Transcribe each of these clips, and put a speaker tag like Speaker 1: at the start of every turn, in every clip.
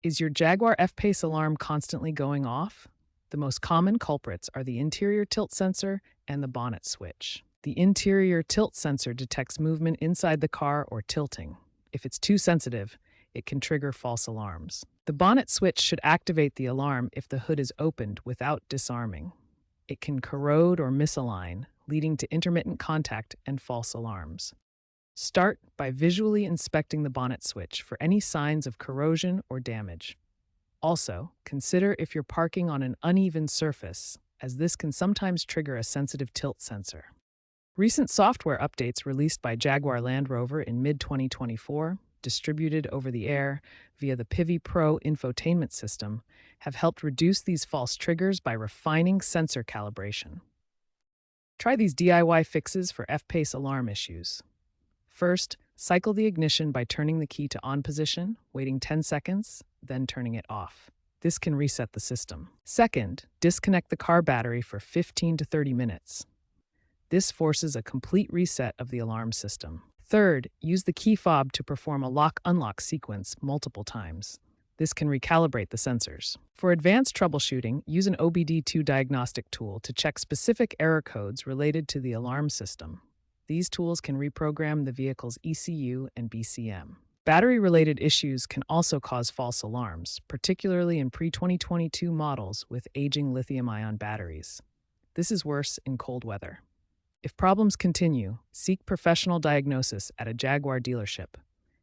Speaker 1: Is your Jaguar F-PACE alarm constantly going off? The most common culprits are the interior tilt sensor and the bonnet switch. The interior tilt sensor detects movement inside the car or tilting. If it's too sensitive, it can trigger false alarms. The bonnet switch should activate the alarm if the hood is opened without disarming. It can corrode or misalign, leading to intermittent contact and false alarms. Start by visually inspecting the bonnet switch for any signs of corrosion or damage. Also, consider if you're parking on an uneven surface, as this can sometimes trigger a sensitive tilt sensor. Recent software updates released by Jaguar Land Rover in mid-2024, distributed over the air via the Pivi Pro infotainment system, have helped reduce these false triggers by refining sensor calibration. Try these DIY fixes for F-PACE alarm issues. First, cycle the ignition by turning the key to on position, waiting 10 seconds, then turning it off. This can reset the system. Second, disconnect the car battery for 15 to 30 minutes. This forces a complete reset of the alarm system. Third, use the key fob to perform a lock-unlock sequence multiple times. This can recalibrate the sensors. For advanced troubleshooting, use an OBD2 diagnostic tool to check specific error codes related to the alarm system. These tools can reprogram the vehicle's ECU and BCM. Battery-related issues can also cause false alarms, particularly in pre-2022 models with aging lithium-ion batteries. This is worse in cold weather. If problems continue, seek professional diagnosis at a Jaguar dealership.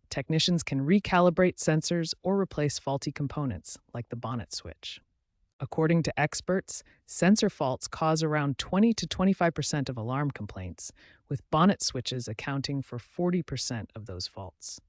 Speaker 1: Technicians can recalibrate sensors or replace faulty components, like the bonnet switch. According to experts, sensor faults cause around 20 to 25% of alarm complaints, with bonnet switches accounting for 40% of those faults.